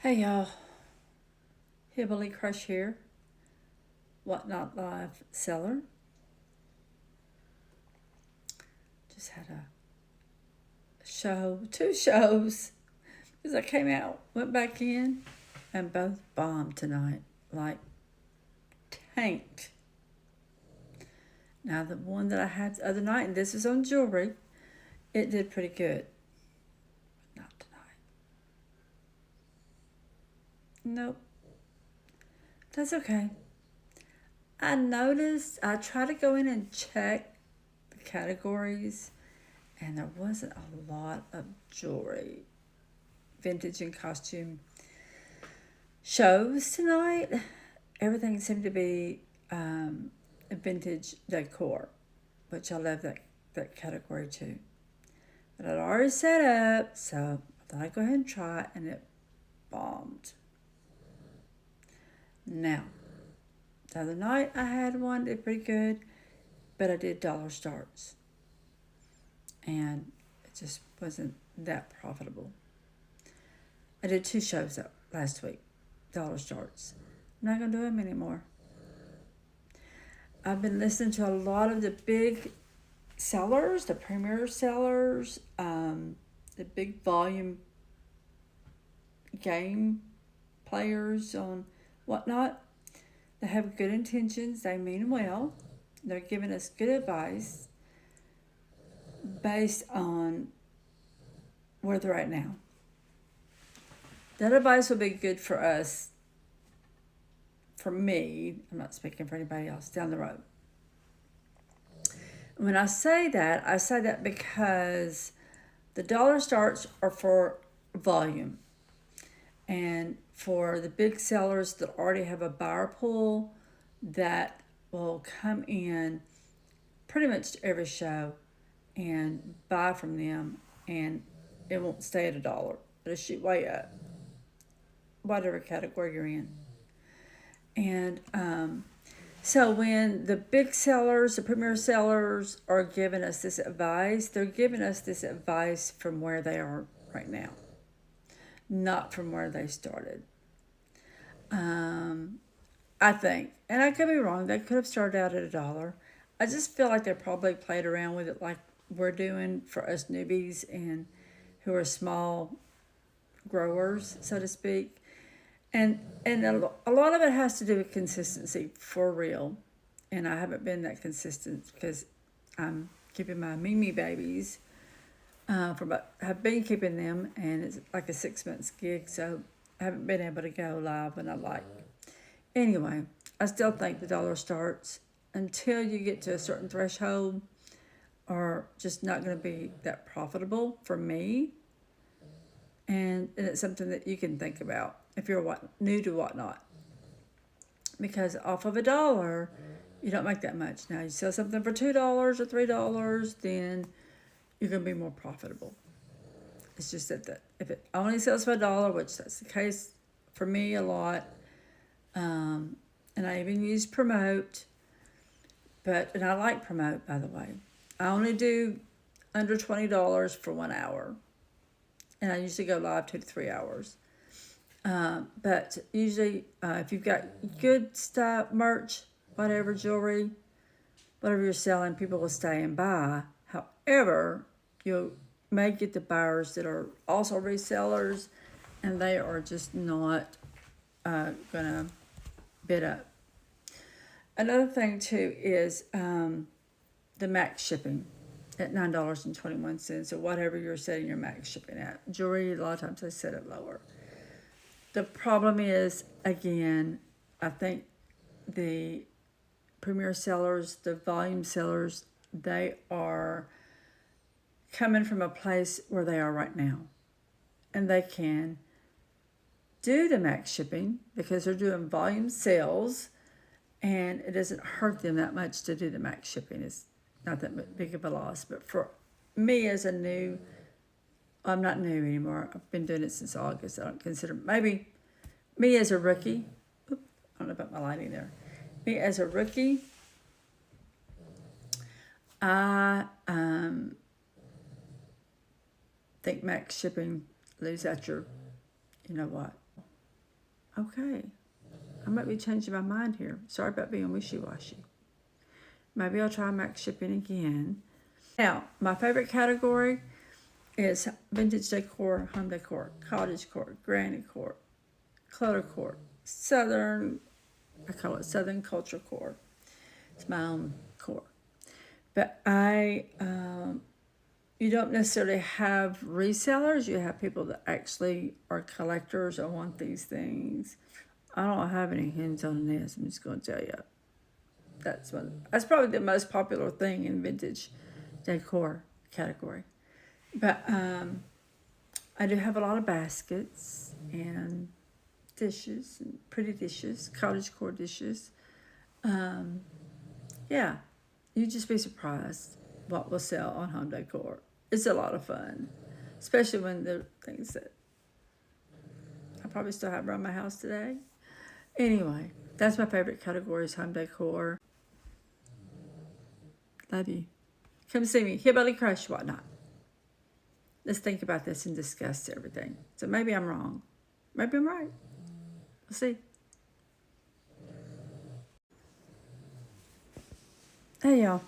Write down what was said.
Hey y'all, Hillbilly Crush here, Whatnot Live seller. Just had a show, two shows, because I came out, went back in, and both bombed tonight. Like, tanked. Now, the one that I had the other night, and this is on jewelry, it did pretty good. Not tonight. Nope. That's okay. I try to go in and check the categories, and there wasn't a lot of jewelry, vintage and costume shows tonight. Everything seemed to be vintage decor, which I love that category too. But I'd already set up, so I thought I'd go ahead and try it, and it bombed. Now, the other night I had one, did pretty good, but I did dollar starts, and it just wasn't that profitable. I did two shows up last week, dollar starts. I'm not gonna do them anymore. I've been listening to a lot of the big sellers, the premier sellers, the big volume game players on Whatnot. They have good intentions, they mean well. They're giving us good advice based on where they're at now. That advice will be good for us, for me. I'm not speaking for anybody else down the road. When I say that because the dollar starts are for volume. And for the big sellers that already have a buyer pool that will come in pretty much every show and buy from them, and it won't stay at $1. It'll shoot way up, whatever category you're in. And so when the big sellers, the premier sellers are giving us this advice, they're giving us this advice from where they are right now, not from where they started. I think, and I could be wrong, they could have started out at $1. I just feel like they probably played around with it like we're doing for us newbies and who are small growers, so to speak. And a lot of it has to do with consistency, for real. And I haven't been that consistent because I'm keeping my Mimi babies have been keeping them, and it's like a 6 months gig, so I haven't been able to go live when I like. Anyway, I still think the dollar starts until you get to a certain threshold are just not going to be that profitable for me. And it's something that you can think about if you're new to Whatnot. Because off of $1, you don't make that much. Now, you sell something for $2 or $3, then you're going to be more profitable. It's just that if it only sells for $1, which that's the case for me a lot, and I even use promote, and I like promote, by the way. I only do under $20 for 1 hour, and I usually go live 2 to 3 hours. But usually, if you've got good stuff, merch, whatever, jewelry, whatever you're selling, people will stay and buy. However, you may get the buyers that are also resellers, and they are just not going to bid up. Another thing, too, is the max shipping at $9.21, or whatever you're setting your max shipping at. Jewelry, a lot of times they set it lower. The problem is, again, I think the premier sellers, the volume sellers, they are coming from a place where they are right now. And they can do the max shipping because they're doing volume sales, and it doesn't hurt them that much to do the max shipping. It's not that big of a loss. But for me as I'm not new anymore. I've been doing it since August. I don't consider, maybe me as a rookie. I don't know about my lighting there. Me as a rookie, I think max shipping leaves out your, you know what. Okay, I might be changing my mind here. Sorry about being wishy-washy. Maybe I'll try max shipping again. Now, my favorite category is vintage decor, home decor, cottage decor, granny decor, clutter decor, southern, I call it southern culture core. It's my own core. But you don't necessarily have resellers. You have people that actually are collectors or want these things. I don't have any hands on this. I'm just going to tell you. That's probably the most popular thing in vintage decor category. But I do have a lot of baskets and dishes and pretty dishes, cottage core dishes. Yeah, you'd just be surprised what will sell on home decor. It's a lot of fun, especially when the things that I probably still have around my house today. Anyway, that's my favorite category is home decor. Love you. Come see me. Hillbilly Crush, whatnot. Let's think about this and discuss everything. So maybe I'm wrong. Maybe I'm right. We'll see. Hey, y'all.